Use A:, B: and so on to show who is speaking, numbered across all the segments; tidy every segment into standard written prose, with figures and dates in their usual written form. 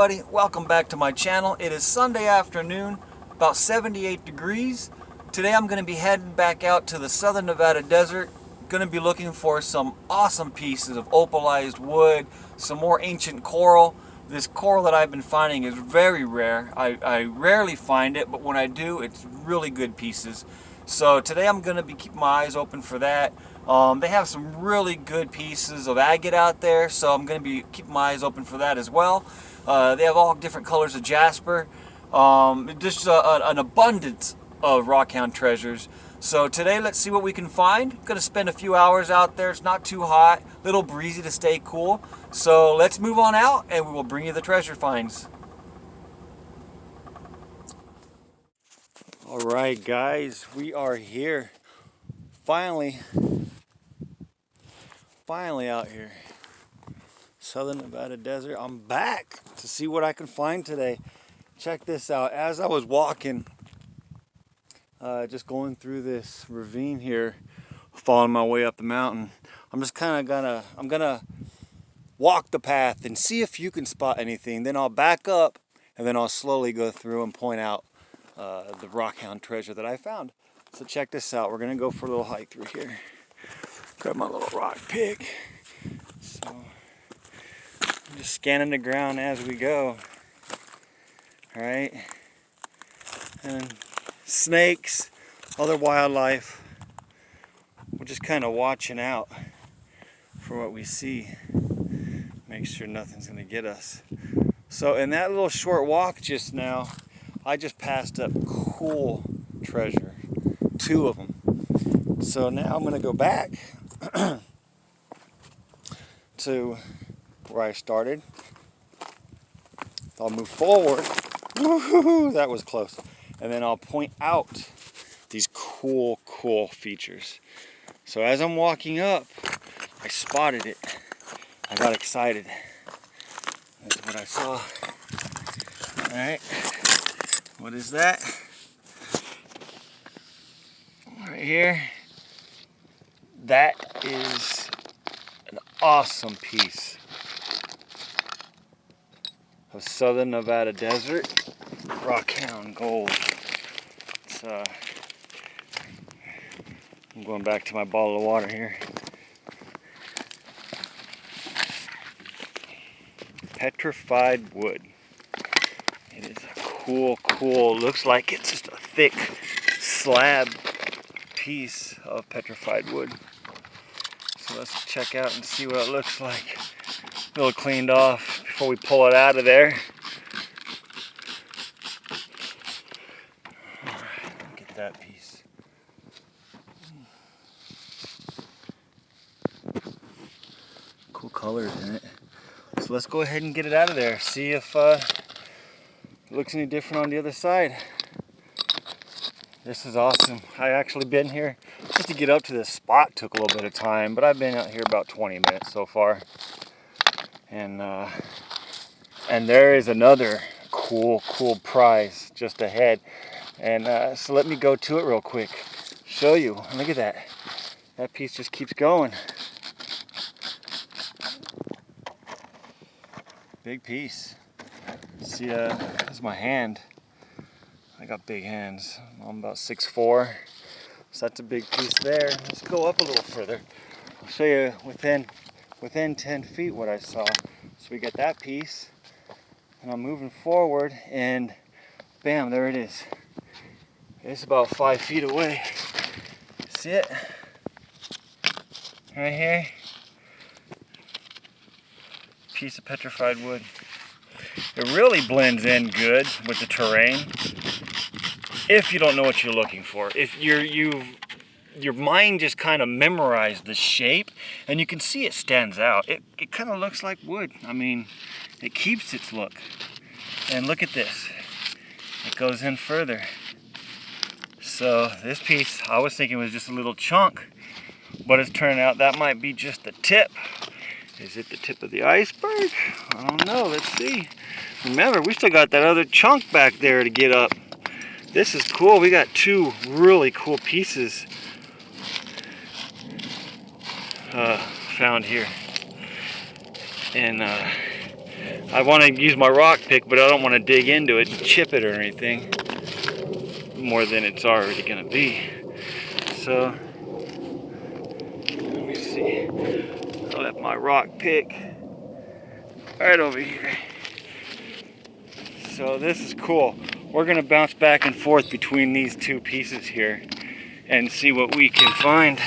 A: everybody, welcome back to my channel. It is Sunday afternoon, about 78 degrees. Today I'm going to be heading back out to the southern Nevada desert. Going to be looking for some awesome pieces of opalized wood, some more ancient coral. This coral that I've been finding is very rare. I rarely find it, but when I do, it's really good pieces. So today I'm going to be keeping my eyes open for that. They have some really good pieces of agate out there, so I'm going to be keeping my eyes open for that as well. They have all different colors of jasper. Just an abundance of Rockhound treasures. So today let's see what we can find. I'm going to spend a few hours out there. It's not too hot, a little breezy to stay cool. So let's move on out and we will bring you the treasure finds. All right, guys, we are here. Finally out here. Southern Nevada desert. I'm back to see what I can find today. Check this out. As I was walking, just going through this ravine here, following my way up the mountain, I'm just kind of gonna walk the path and see if you can spot anything. Then I'll back up and then I'll slowly go through and point out the Rockhound treasure that I found. So check this out. We're gonna go for a little hike through here. Grab my little rock pick. So I'm just scanning the ground as we go. All right, and snakes, other wildlife. We're just kind of watching out for what we see. Make sure nothing's gonna get us. So in that little short walk just now, I just passed up cool treasure, 2 of them. So now I'm gonna go back to where I started. I'll move forward. Woo-hoo-hoo, that was close. And then I'll point out these cool features. So as I'm walking up, I spotted it. I got excited. That's what I saw. All right, what is that? Right here. That is an awesome piece of Southern Nevada desert Rockhound gold. It's, I'm going back to my bottle of water here. Petrified wood. It is a cool, looks like it's just a thick slab piece of petrified wood. So let's check out and see what it looks like. A little cleaned off before we pull it out of there. Alright, look at that piece. Cool colors in it. So let's go ahead and get it out of there. See if it looks any different on the other side. This is awesome. I actually been here just to get up to this spot took a little bit of time, but I've been out here about 20 minutes so far. And there is another cool prize just ahead. And so let me go to it real quick. Show you. Look at that. That piece just keeps going. Big piece. See, this is my hand. I got big hands. I'm about 6'4", so that's a big piece there. Let's go up a little further. I'll show you within 10 feet what I saw. So we got that piece, and I'm moving forward, and bam, there it is. It's about 5 feet away. See it? Right here. Piece of petrified wood. It really blends in good with the terrain if you don't know what you're looking for. If your mind just kind of memorized the shape, and you can see it stands out. It kind of looks like wood. I mean, it keeps its look. And look at this. It goes in further. So this piece, I was thinking was just a little chunk, but it's turning out that might be just the tip. Is it the tip of the iceberg? I don't know. Let's see. Remember, we still got that other chunk back there to get up. This is cool. We got 2 really cool pieces found here. And I want to use my rock pick, but I don't want to dig into it and chip it or anything more than it's already going to be. So, let me see. I left my rock pick right over here. So this is cool. We're going to bounce back and forth between these two pieces here and see what we can find.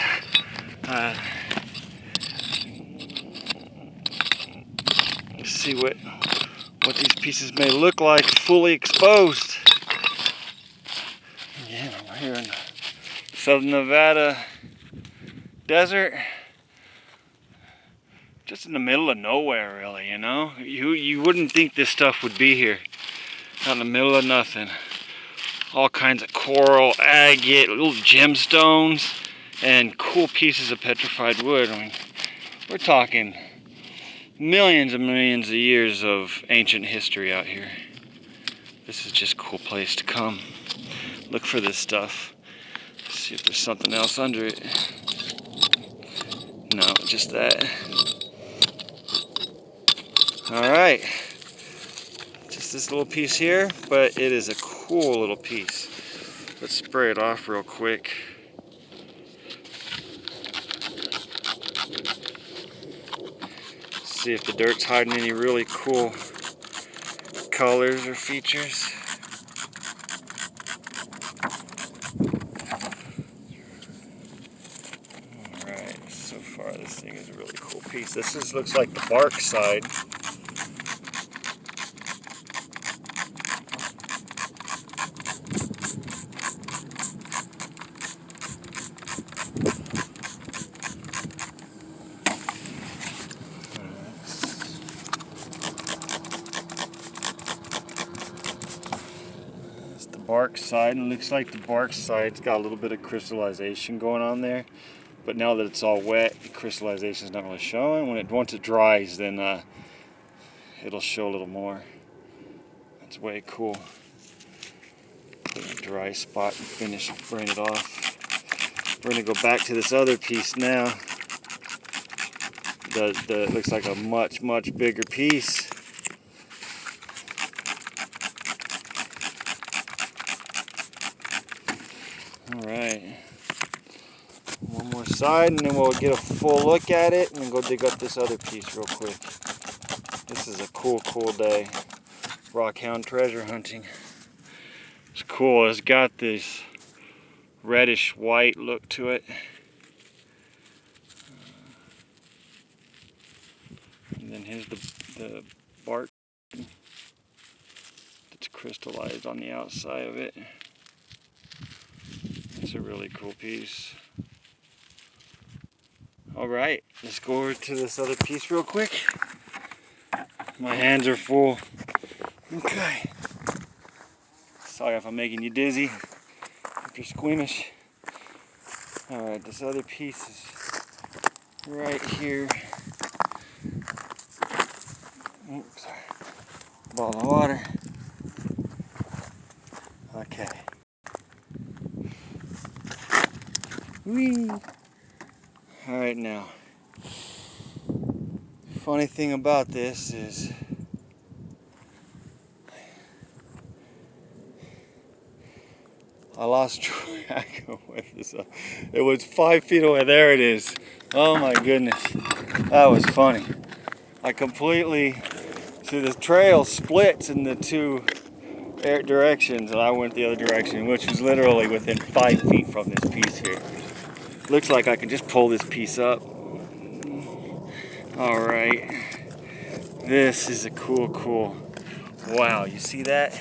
A: See what these pieces may look like fully exposed. Again, I'm here in the Southern Nevada desert, just in the middle of nowhere, really. You know, you wouldn't think this stuff would be here, out in the middle of nothing. All kinds of coral, agate, little gemstones, and cool pieces of petrified wood. I mean, we're talking millions and millions of years of ancient history out here. This is just a cool place to come. Look for this stuff. See if there's something else under it. No, just that. Alright. Just this little piece here, but it is a cool little piece. Let's spray it off real quick. See if the dirt's hiding any really cool colors or features. Alright, so far this thing is a really cool piece. This looks like the bark side. Bark side, and it looks like the bark side's got a little bit of crystallization going on there, but now that it's all wet, the crystallization is not really showing. Once it dries, then it'll show a little more. That's way cool. Put in a dry spot and burn it off. We're gonna go back to this other piece now. It looks like a much bigger piece. Alright, one more side and then we'll get a full look at it and then go dig up this other piece real quick. This is a cool day. Rockhound treasure hunting. It's cool. It's got this reddish white look to it. And then here's the bark that's crystallized on the outside of it. It's a really cool piece. Alright, let's go over to this other piece real quick. My hands are full. Okay. Sorry if I'm making you dizzy, if you're squeamish. Alright, this other piece is right here. Oops, sorry. Ball of water. Okay. Whee! Alright, now, funny thing about this is I lost track of what this was. It was 5 feet away. There it is. Oh my goodness. That was funny. I completely, see the trail splits in the two directions and I went the other direction, which was literally within 5 feet from this piece here. Looks like I can just pull this piece up. Alright. This is a cool. Wow, you see that?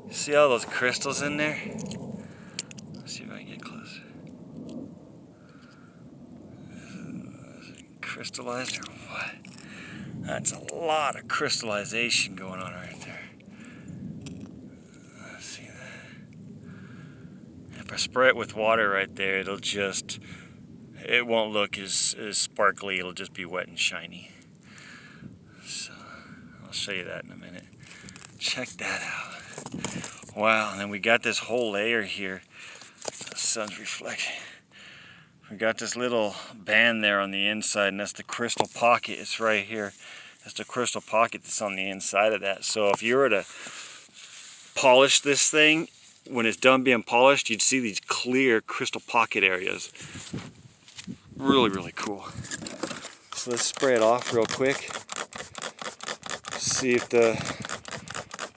A: You see all those crystals in there? Let's see if I can get closer. Crystallized or what? That's a lot of crystallization going on right there. Let's see that. If I spray it with water right there, it won't look as sparkly, it'll just be wet and shiny. So, I'll show you that in a minute. Check that out. Wow, and then we got this whole layer here. The sun's reflecting. We got this little band there on the inside, and that's the crystal pocket. It's right here. It's the crystal pocket that's on the inside of that. So if you were to polish this thing, when it's done being polished, you'd see these clear crystal pocket areas. Really, really cool. So let's spray it off real quick. See if the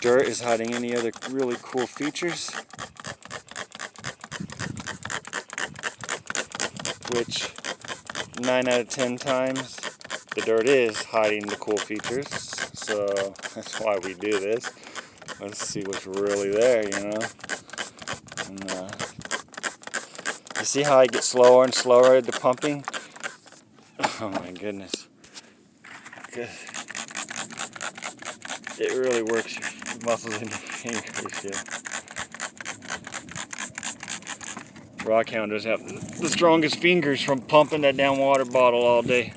A: dirt is hiding any other really cool features. Which 9 out of 10 times the dirt is hiding the cool features. So that's why we do this. Let's see what's really there, you know. And, you see how I get slower and slower at the pumping? Oh my goodness. Good. It really works your muscles in your fingers, yeah. Rockhound does have the strongest fingers from pumping that down water bottle all day.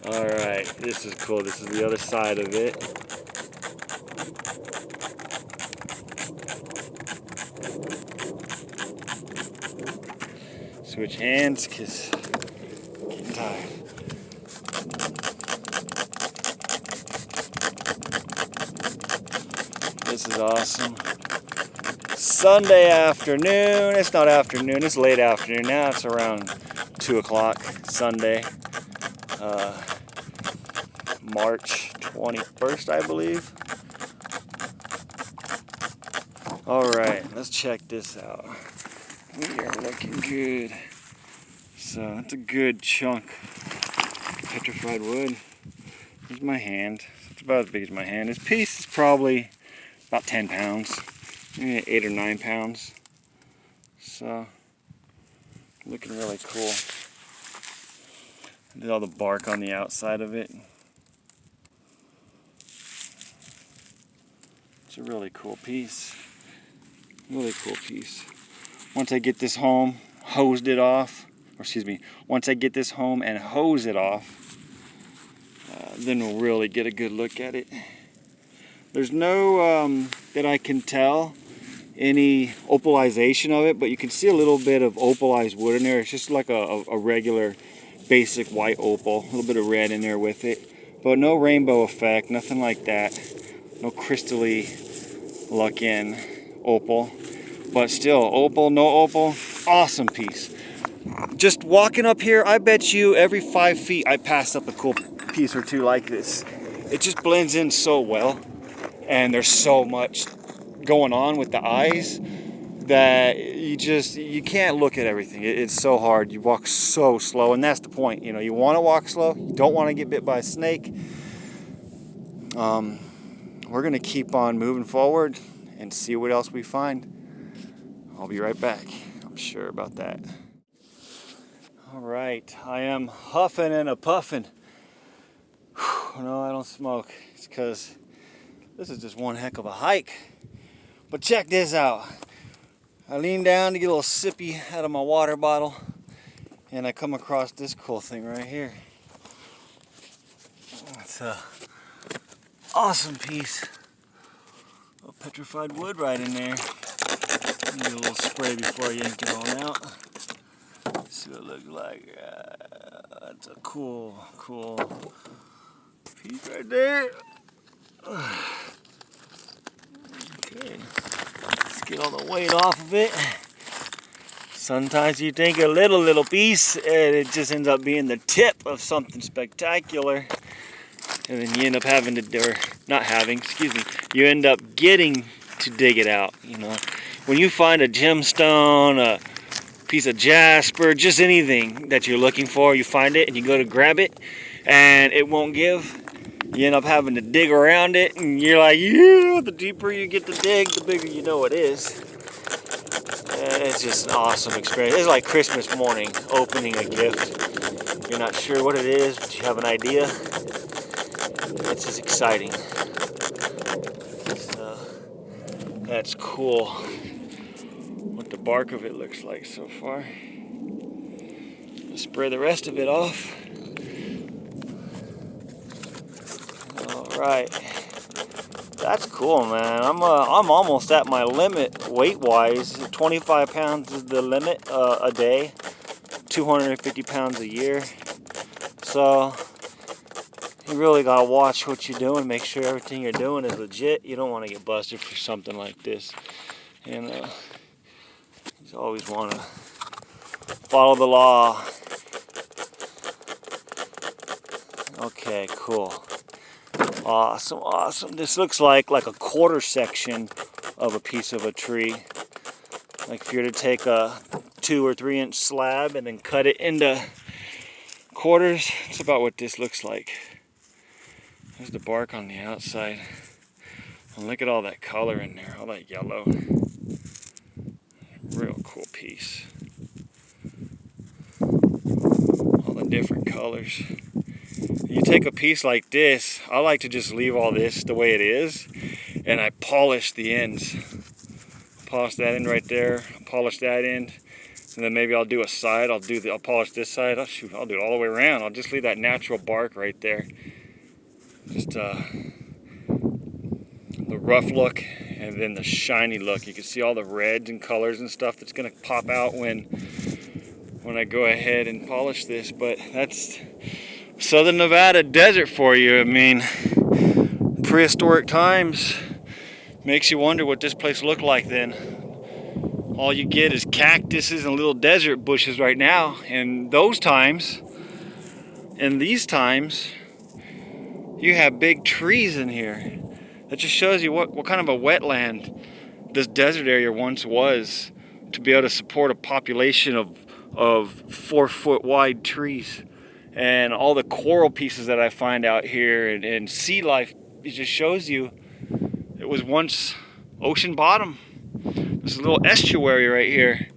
A: Alright, this is cool. This is the other side of it. Switch hands because I'm getting tired. This is awesome. Sunday afternoon. It's not afternoon, it's late afternoon now. It's around 2 o'clock Sunday. March 21st, I believe. Alright, let's check this out. We are looking good. So it's a good chunk of petrified wood. Here's my hand. It's about as big as my hand. This piece is probably about 10 pounds. Maybe 8 or 9 pounds. So looking really cool. Did all the bark on the outside of it. It's a really cool piece. Really cool piece. Once I get this home, hosed it off, or excuse me, once I get this home and hose it off, then we'll really get a good look at it. There's no, that I can tell, any opalization of it, but you can see a little bit of opalized wood in there. It's just like a regular basic white opal, a little bit of red in there with it, but no rainbow effect, nothing like that. No crystally look-in opal, but still opal, no opal, awesome piece. Just walking up here, I bet you every 5 feet I pass up a cool piece or two like this. It just blends in so well, and there's so much going on with the eyes that you can't look at everything. It's so hard. You walk so slow, and that's the point. You know, you want to walk slow. You don't want to get bit by a snake. We're gonna keep on moving forward and see what else we find. I'll be right back. I'm sure about that. All right, I am huffing and a puffing. No, I don't smoke. It's because this is just one heck of a hike. But check this out. I lean down to get a little sippy out of my water bottle, and I come across this cool thing right here. It's a awesome piece of petrified wood right in there. Need a little spray before you yank it all out. Let's see what it looks like. That's a cool piece right there. Okay, let's get all the weight off of it. Sometimes you think a little piece, and it just ends up being the tip of something spectacular. And then you end up having to, or not having, excuse me, you end up getting to dig it out, you know. When you find a gemstone, a piece of jasper, just anything that you're looking for, you find it and you go to grab it and it won't give, you end up having to dig around it, and you're like, yeah, the deeper you get to dig, the bigger you know it is. It's just an awesome experience. It's like Christmas morning, opening a gift. You're not sure what it is, but you have an idea. It's just exciting. So, that's cool what the bark of it looks like so far. I'll spray the rest of it off. Alright. That's cool, man. I'm almost at my limit weight-wise. 25 pounds is the limit a day. 250 pounds a year. So you really gotta watch what you're doing, make sure everything you're doing is legit. You don't want to get busted for something like this. And you always want to follow the law. Okay, cool. Awesome, awesome. This looks like a quarter section of a piece of a tree. Like if you were to take a 2 or 3 inch slab and then cut it into quarters, it's about what this looks like. There's the bark on the outside. And look at all that color in there, all that yellow. Real cool piece. All the different colors. You take a piece like this, I like to just leave all this the way it is, and I polish the ends. Polish that end right there, polish that end, and then maybe I'll do a side, I'll polish this side, I'll do it all the way around. I'll just leave that natural bark right there. Just the rough look and then the shiny look. You can see all the reds and colors and stuff that's gonna pop out when I go ahead and polish this. But that's Southern Nevada desert for you. I mean, prehistoric times. Makes you wonder what this place looked like then. All you get is cactuses and little desert bushes right now. And those times, and these times, you have big trees in here. That just shows you what kind of a wetland this desert area once was, to be able to support a population of 4 foot wide trees. And all the coral pieces that I find out here and sea life, it just shows you it was once ocean bottom. This little estuary right here.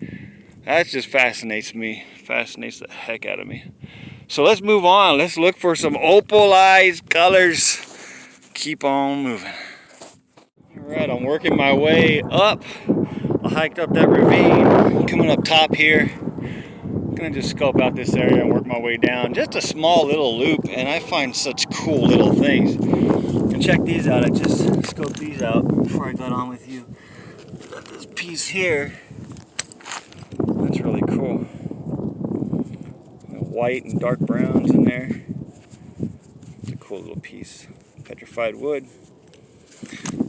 A: That just fascinates me. Fascinates the heck out of me. So let's move on. Let's look for some opalized colors. Keep on moving. Alright, I'm working my way up. I hiked up that ravine. Coming up top here. I'm gonna just scope out this area and work my way down. Just a small little loop, and I find such cool little things. And check these out. I just scoped these out before I got on with you. Got this piece here. That's really cool. White and dark browns in there. It's a cool little piece. Petrified wood.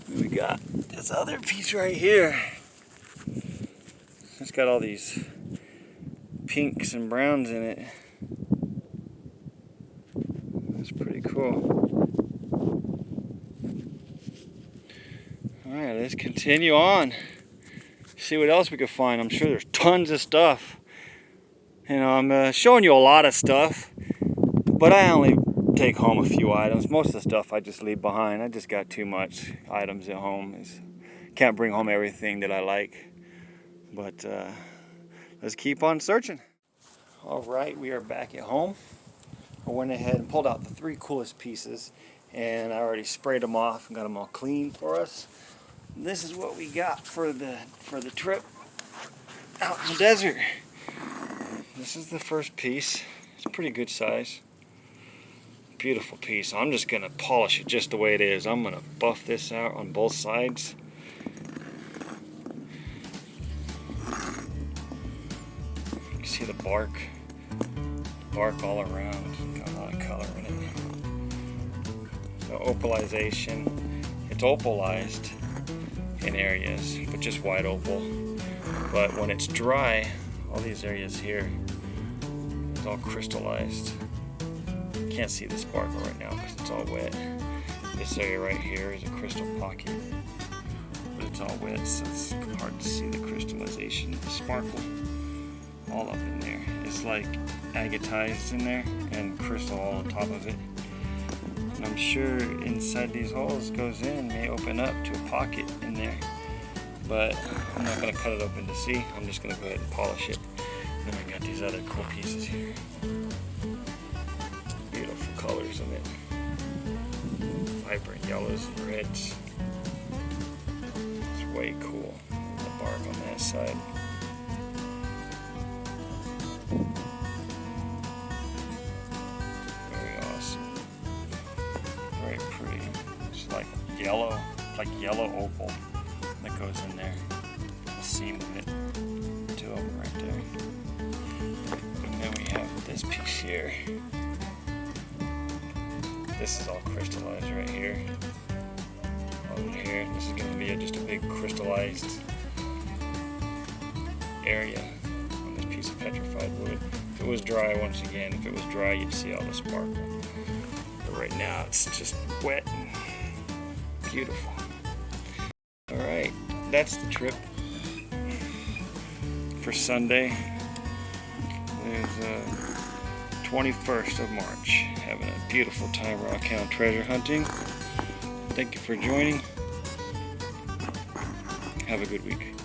A: We got this other piece right here. It's got all these pinks and browns in it. That's pretty cool. Alright, let's continue on. See what else we can find. I'm sure there's tons of stuff. You know, I'm showing you a lot of stuff, but I only take home a few items. Most of the stuff I just leave behind. I just got too much items at home. Can't bring home everything that I like. But let's keep on searching. All right, we are back at home. I went ahead and pulled out the 3 coolest pieces, and I already sprayed them off and got them all clean for us. This is what we got for the trip out in the desert. This is the first piece. It's a pretty good size. Beautiful piece. I'm just going to polish it just the way it is. I'm going to buff this out on both sides. You can see the bark all around. Got a lot of color in it. So opalization. It's opalized in areas, but just wide opal. But when it's dry, all these areas here, it's all crystallized. You can't see the sparkle right now because it's all wet. This area right here is a crystal pocket, but it's all wet, so it's hard to see the crystallization, the sparkle all up in there. It's like agatized in there and crystal all on top of it. And I'm sure inside these holes goes in, may open up to a pocket in there. But I'm not going to cut it open to see. I'm just going to go ahead and polish it. And then we got these other cool pieces here. Beautiful colors in it. Vibrant yellows and reds. It's way cool. The bark on that side. Very awesome. Very pretty. It's like yellow opal that goes in there. The seam of it. 2 of them right there. And then we have this piece here. This is all crystallized right here. Over here, this is going to be just a big crystallized area on this piece of petrified wood. If it was dry, once again, if it was dry, you'd see all the sparkle. But right now, it's just wet and beautiful. All right, that's the trip for Sunday. There's 21st of March. Having a beautiful time rockhound treasure hunting. Thank you for joining. Have a good week.